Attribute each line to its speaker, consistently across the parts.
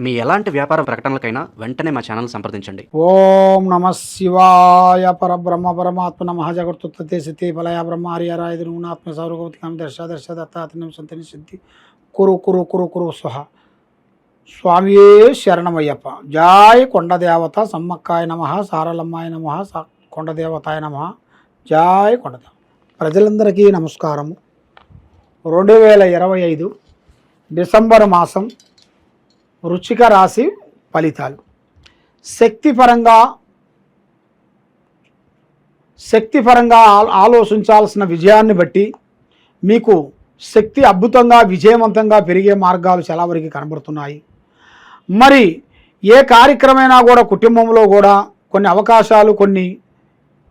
Speaker 1: మీ ఎలాంటి వ్యాపార ప్రకటనలకైనా వెంటనే మా ఛానల్ సంప్రదించండి.
Speaker 2: ఓం నమ శివాయ పరబ్రహ్మ పరమాత్మ నమ జగత్తుత్తే సిద్ధి ఫలయ బ్రహ్మ హరిహరాయ నూనాత్మ సౌరగవతికం దర్శ దర్శ దత్తాత్మ సంతని సిద్ధి కురు కురు కురు కురు స్వహ. స్వామియే శరణమయ్యప్ప. జాయ్ కొండదేవత సమ్మక్కాయ నమ, సారలమ్మాయ నమ, కొండదేవతాయ నమ. జాయ్ కొండదేవ. ప్రజలందరికీ నమస్కారము. 2025 డిసెంబర్ మాసం వృశ్చిక రాశి ఫలితాలు. శక్తిపరంగా ఆలోచించాల్సిన విజయాన్ని బట్టి మీకు శక్తి అద్భుతంగా విజయవంతంగా పెరిగే మార్గాలు చాలా వరకు కనబడుతున్నాయి. మరి ఏ కార్యక్రమైనా కూడా కుటుంబంలో కూడా కొన్ని అవకాశాలు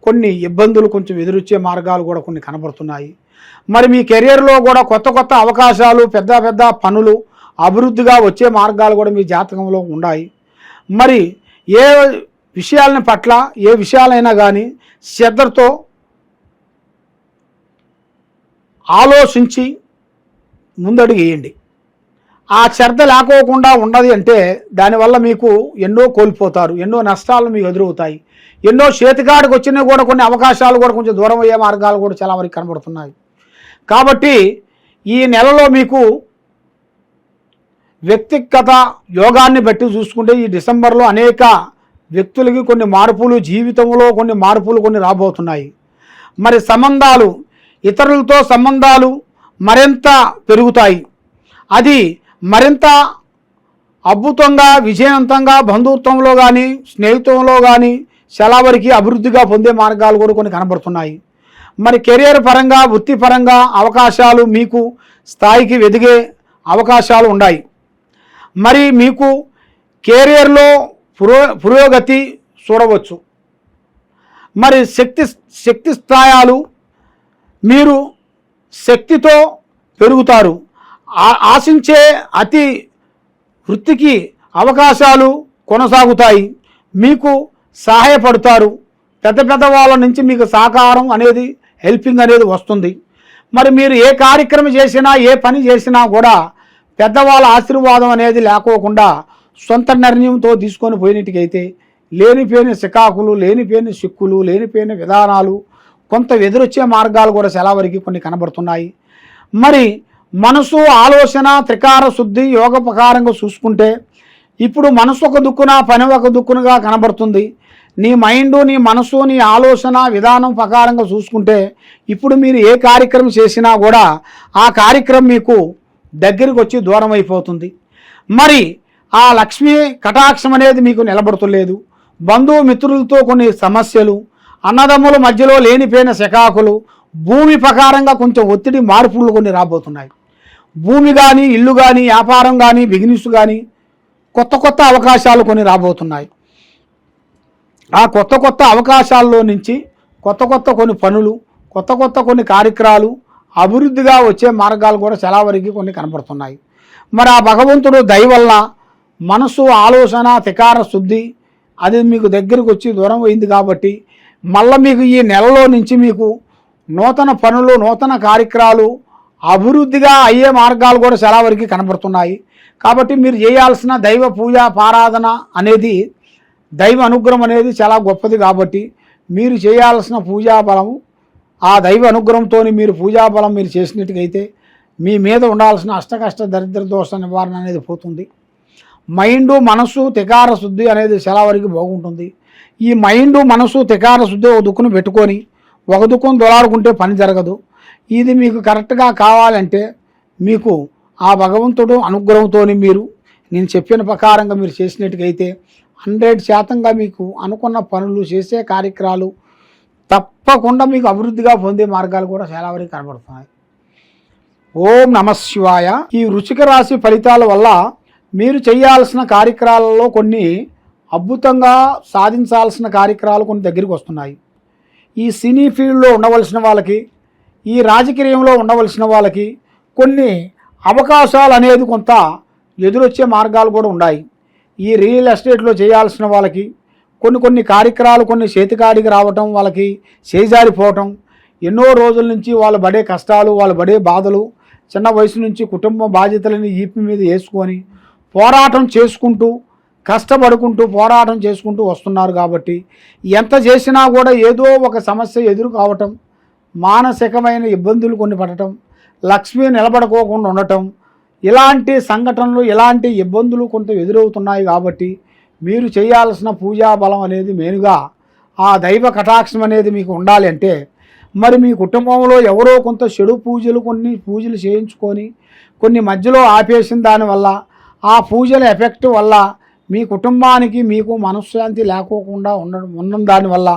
Speaker 2: కొన్ని ఇబ్బందులు కొంచెం ఎదురొచ్చే మార్గాలు కూడా కొన్ని కనబడుతున్నాయి. మరి మీ కెరియర్లో కూడా కొత్త అవకాశాలు పెద్ద పనులు అభివృద్ధిగా వచ్చే మార్గాలు కూడా మీ జాతకంలో ఉన్నాయి. మరి ఏ విషయాలని పట్ల ఏ విషయాలైనా కానీ శ్రద్ధతో ఆలోచించి ముందడుగు వేయండి. ఆ శ్రద్ధ లేకోకుండా ఉన్నది అంటే దానివల్ల మీకు ఎన్నో కోల్పోతారు, ఎన్నో నష్టాలు మీకు ఎదురవుతాయి. ఎన్నో చేతికాడికి వచ్చినా కూడా కొన్ని అవకాశాలు కూడా కొంచెం దూరం అయ్యే మార్గాలు కూడా చాలా వరకు కనబడుతున్నాయి. కాబట్టి ఈ నెలలో మీకు వ్యక్తిగత యోగాన్ని బట్టి చూసుకుంటే ఈ డిసెంబర్లో అనేక వ్యక్తులకి కొన్ని మార్పులు, జీవితంలో కొన్ని మార్పులు కొన్ని రాబోతున్నాయి. మరి సంబంధాలు, ఇతరులతో సంబంధాలు మరింత పెరుగుతాయి. అది మరింత అద్భుతంగా విజయవంతంగా బంధుత్వంలో కానీ స్నేహితంలో కానీ చాలా వరకు అభివృద్ధిగా పొందే మార్గాలు కూడా కొన్ని కనబడుతున్నాయి. మరి కెరియర్ పరంగా వృత్తిపరంగా అవకాశాలు మీకు స్థాయికి ఎదిగే అవకాశాలు ఉన్నాయి. మరి మీకు కెరియర్లో పురోగతి చూడవచ్చు. మరి శక్తి స్థాయాలు మీరు శక్తితో పెరుగుతారు. ఆశించే అతి వృత్తికి అవకాశాలు కొనసాగుతాయి. మీకు సహాయపడతారు. పెద్ద వాళ్ళ నుంచి మీకు సహకారం అనేది హెల్పింగ్ అనేది వస్తుంది. మరి మీరు ఏ కార్యక్రమం చేసినా ఏ పని చేసినా కూడా పెద్దవాళ్ళ ఆశీర్వాదం అనేది లేకోకుండా సొంత నిర్ణయంతో తీసుకొని పోయినట్టుకైతే లేనిపోయిన సికాకులు, లేనిపోయిన సిక్కులు, లేనిపోయిన విధానాలు కొంత ఎదురొచ్చే మార్గాలు కూడా చాలా వరకు కొన్ని కనబడుతున్నాయి. మరి మనసు ఆలోచన త్రికార శుద్ధి యోగ ప్రకారంగా చూసుకుంటే ఇప్పుడు మనసు ఒక దుక్కున పని ఒక దుక్కునగా కనబడుతుంది. నీ మైండు, నీ మనసు, నీ ఆలోచన విధానం ప్రకారంగా చూసుకుంటే ఇప్పుడు మీరు ఏ కార్యక్రమం చేసినా కూడా ఆ కార్యక్రమం మీకు దగ్గరికి వచ్చి దూరం అయిపోతుంది. మరి ఆ లక్ష్మీ కటాక్షం అనేది మీకు నిలబడుతులేదు. బంధుమిత్రులతో కొన్ని సమస్యలు, అన్నదమ్ముల మధ్యలో లేనిపోయిన శకాకులు, భూమి ప్రకారంగా కొంచెం ఒత్తిడి మార్పులు కొన్ని రాబోతున్నాయి. భూమి కానీ ఇల్లు కానీ వ్యాపారం కానీ బిజినెస్ కానీ కొత్త అవకాశాలు కొన్ని రాబోతున్నాయి. ఆ కొత్త అవకాశాల్లో నుంచి కొత్త కొన్ని పనులు, కొత్త కొన్ని కార్యక్రమాలు అభివృద్ధిగా వచ్చే మార్గాలు కూడా చాలా వరకు కొన్ని కనపడుతున్నాయి. మరి ఆ భగవంతుడు దయ వల్ల మనసు ఆలోచన త్రికార శుద్ధి అది మీకు దగ్గరికి వచ్చి దూరం అయింది. కాబట్టి మళ్ళీ మీకు ఈ నెలలో నుంచి మీకు నూతన పనులు, నూతన కార్యక్రమాలు అభివృద్ధిగా అయ్యే మార్గాలు కూడా చాలా వరకు కనబడుతున్నాయి. కాబట్టి మీరు చేయాల్సిన దైవ పూజ పారాధన అనేది, దైవ అనుగ్రహం అనేది చాలా గొప్పది. కాబట్టి మీరు చేయాల్సిన పూజా బలము, ఆ దైవ అనుగ్రహంతో మీరు పూజాబలం మీరు చేసినట్టుగైతే మీ మీద ఉండాల్సిన అష్టకష్ట దరిద్ర దోష నివారణ అనేది పోతుంది. మైండు మనసు త్రికార శుద్ధి అనేది చాలా వరకు బాగుంటుంది. ఈ మైండు మనసు త్రికార శుద్ధి ఒక దుక్కును పెట్టుకొని ఒక దుక్కును దొలాడుకుంటే పని జరగదు. ఇది మీకు కరెక్ట్గా కావాలంటే మీకు ఆ భగవంతుడు అనుగ్రహంతో మీరు నేను చెప్పిన ప్రకారంగా మీరు చేసినట్టుగైతే 100% మీకు అనుకున్న పనులు చేసే కార్యక్రమాలు తప్పకుండా మీకు అభివృద్ధిగా పొందే మార్గాలు కూడా చాలా వరకు కనబడుతున్నాయి. ఓం నమ శివాయ. ఈ వృశ్చిక రాశి ఫలితాల వల్ల మీరు చేయాల్సిన కార్యక్రమాలలో కొన్ని అద్భుతంగా సాధించాల్సిన కార్యక్రమాలు కొన్ని దగ్గరికి వస్తున్నాయి. ఈ సినీ ఫీల్డ్లో ఉండవలసిన వాళ్ళకి, ఈ రాజకీయంలో ఉండవలసిన వాళ్ళకి కొన్ని అవకాశాలు అనేది కొంత ఎదురొచ్చే మార్గాలు కూడా ఉన్నాయి. ఈ రియల్ ఎస్టేట్లో చేయాల్సిన వాళ్ళకి కొన్ని కార్యక్రమాలు కొన్ని చేతికాడికి రావటం, వాళ్ళకి చేజారిపోవటం, ఎన్నో రోజుల నుంచి వాళ్ళు పడే కష్టాలు, వాళ్ళు పడే బాధలు, చిన్న వయసు నుంచి కుటుంబ బాధ్యతలని ఈపి మీద వేసుకొని పోరాటం చేసుకుంటూ కష్టపడుకుంటూ పోరాటం చేసుకుంటూ వస్తున్నారు కాబట్టి ఎంత చేసినా కూడా ఏదో ఒక సమస్య ఎదురు కావటం, మానసికమైన ఇబ్బందులు కొన్ని పడటం, లక్ష్మి నిలబడుకోకుండా ఉండటం, ఇలాంటి సంఘటనలు ఇలాంటి ఇబ్బందులు కొంత ఎదురవుతున్నాయి. కాబట్టి మీరు చేయాల్సిన పూజా బలం అనేది మెయిన్గా ఆ దైవ కటాక్షం అనేది మీకు ఉండాలి. అంటే మరి మీ కుటుంబంలో ఎవరో కొంత చెడు పూజలు కొన్ని పూజలు చేయించుకొని కొన్ని మధ్యలో ఆపేసిన దానివల్ల ఆ పూజల ఎఫెక్ట్ వల్ల మీ కుటుంబానికి మీకు మనశ్శాంతి లేకోకుండా ఉన్న దానివల్ల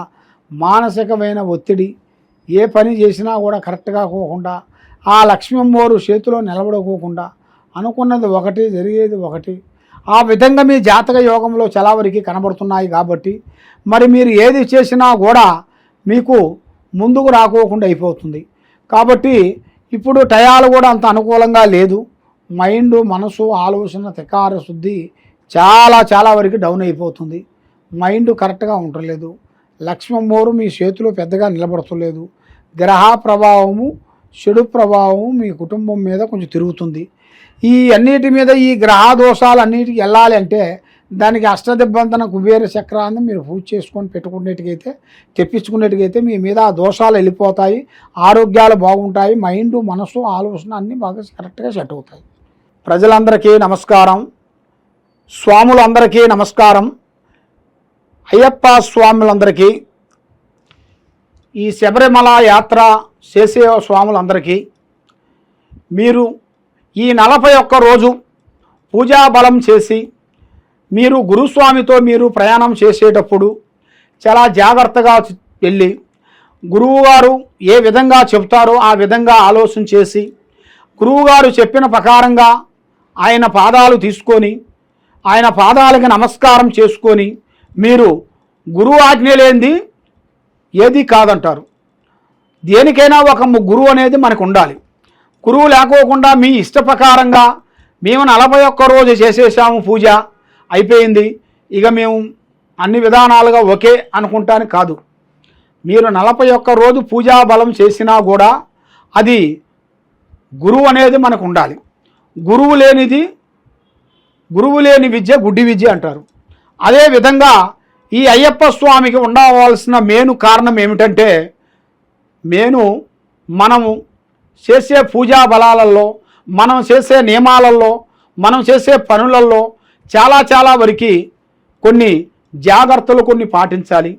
Speaker 2: మానసికమైన ఒత్తిడి, ఏ పని చేసినా కూడా కరెక్ట్గా పోకుండా ఆ లక్ష్మీమ్మవారు చేతిలో నిలబడుకోకుండా అనుకున్నది ఒకటి జరిగేది ఒకటి, ఆ విధంగా మీ జాతక యోగంలో చాలా వరకు కనబడుతున్నాయి. కాబట్టి మరి మీరు ఏది చేసినా కూడా మీకు ముందుకు రాకోకుండా అయిపోతుంది. కాబట్టి ఇప్పుడు టయాలు కూడా అంత అనుకూలంగా లేదు. మైండ్, మనసు, ఆలోచన, తెకార శుద్ధి చాలా వరకు డౌన్ అయిపోతుంది. మైండ్ కరెక్ట్గా ఉండలేదు. లక్ష్మమ్మవారు మీ చేతిలో పెద్దగా నిలబడతలేదు. గ్రహ ప్రభావము, చెడు ప్రభావము మీ కుటుంబం మీద కొంచెం తిరుగుతుంది. ఈ అన్నిటి మీద ఈ గ్రహ దోషాలు అన్నిటికీ వెళ్ళాలి అంటే దానికి అష్టదిబ్బంతన కుబేర చక్రాన్ని మీరు పూజ చేసుకొని పెట్టుకునేట్టుకైతే తెప్పించుకునేట్టుకైతే మీ మీద ఆ దోషాలు వెళ్ళిపోతాయి, ఆరోగ్యాలు బాగుంటాయి, మైండ్, మనసు, ఆలోచన అన్నీ బాగా కరెక్ట్గా సెట్ అవుతాయి. ప్రజలందరికీ నమస్కారం, స్వాములందరికీ నమస్కారం. అయ్యప్ప స్వాములందరికీ, ఈ శబరిమల యాత్ర చేసే స్వాములందరికీ మీరు ఈ 41 రోజు పూజా బలం చేసి మీరు గురుస్వామితో మీరు ప్రయాణం చేసేటప్పుడు చాలా జాగ్రత్తగా వెళ్ళి గురువుగారు ఏ విధంగా చెప్తారో ఆ విధంగా ఆలోచన చేసి గురువుగారు చెప్పిన ప్రకారంగా ఆయన పాదాలు తీసుకొని ఆయన పాదాలకి నమస్కారం చేసుకొని మీరు గురువు ఆజ్ఞ లేనిది ఏది కాదంటారు. దేనికైనా ఒక గురువు అనేది మనకు ఉండాలి. గురువు లేకోకుండా మీ ఇష్ట ప్రకారంగా మేము 41 రోజు చేసేసాము, పూజ అయిపోయింది, ఇక మేము అన్ని విధానాలుగా ఒకే అనుకుంటానికి కాదు. మీరు 41 రోజు పూజా బలం చేసినా కూడా అది గురువు అనేది మనకు ఉండాలి. గురువు లేని విద్య గుడ్డి విద్య అంటారు. అదేవిధంగా ఈ అయ్యప్ప స్వామికి ఉండవలసిన మెయిన్ కారణం ఏమిటంటే మనము చేసే పూజా బలాలలో, మనం చేసే నియమాలలో, మనం చేసే పనులలో చాలా వరకు కొన్ని జాగ్రత్తలు కొన్ని పాటించాలి.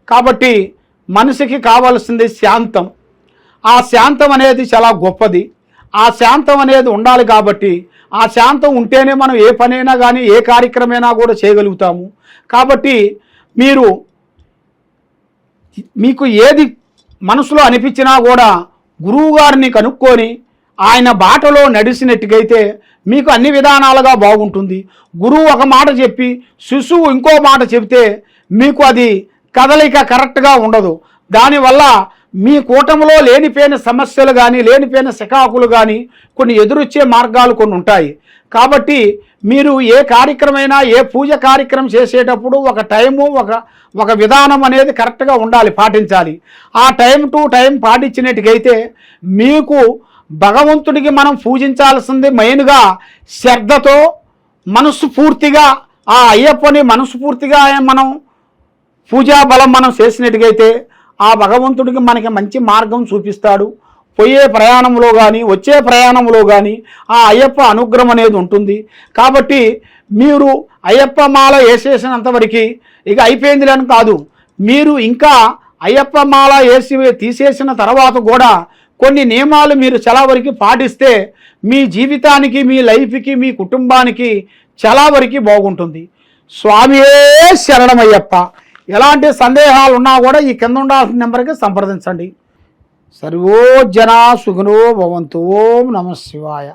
Speaker 2: కాబట్టి మనిషికి కావాల్సింది శాంతం. ఆ శాంతం అనేది చాలా గొప్పది. ఆ శాంతం అనేది ఉండాలి. కాబట్టి ఆ శాంతం ఉంటేనే మనం ఏ పనైనా కానీ ఏ కార్యక్రమైనా కూడా చేయగలుగుతాము. కాబట్టి మీకు ఏది మనసులో అనిపించినా కూడా గురువుగారిని కనుక్కొని ఆయన బాటలో నడిచినట్టుగైతే మీకు అన్ని విధానాలుగా బాగుంటుంది. గురువు ఒక మాట చెప్పి శిశువు ఇంకో మాట చెబితే మీకు అది కదలిక కరెక్ట్గా ఉండదు. దానివల్ల మీ కూటమిలో లేనిపోయిన సమస్యలు కానీ లేనిపోయిన శకాకులు కానీ కొన్ని ఎదురొచ్చే మార్గాలు కొన్ని ఉంటాయి. కాబట్టి మీరు ఏ కార్యక్రమైనా ఏ పూజ కార్యక్రమం చేసేటప్పుడు ఒక టైము ఒక విధానం అనేది కరెక్ట్గా ఉండాలి, పాటించాలి. ఆ టైం టు టైం పాటించినట్టుగైతే మీకు భగవంతుడికి మనం పూజించాల్సింది మెయిన్గా శ్రద్ధతో మనస్ఫూర్తిగా ఆ అయ్యప్పని మనస్ఫూర్తిగా మనం పూజా బలం మనం చేసినట్టుగైతే ఆ భగవంతుడికి మనకి మంచి మార్గం చూపిస్తాడు. పోయే ప్రయాణంలో కానీ వచ్చే ప్రయాణంలో కానీ ఆ అయ్యప్ప అనుగ్రహం అనేది ఉంటుంది. కాబట్టి మీరు అయ్యప్ప మాల వేసేసినంతవరకు ఇక అయిపోయిందిలేని కాదు. మీరు ఇంకా అయ్యప్ప మాల తీసేసిన తర్వాత కూడా కొన్ని నియమాలు మీరు చాలా వరకు పాటిస్తే మీ జీవితానికి, మీ లైఫ్కి, మీ కుటుంబానికి చాలా వరకు బాగుంటుంది. స్వామియే శరణమయ్యప్ప. ఎలాంటి సందేహాలు ఉన్నా కూడా ఈ కింద ఉండాల్సిన నెంబర్కి సంప్రదించండి. సర్వో జనా సుఖినో భవంతు. ఓం నమః శివాయ.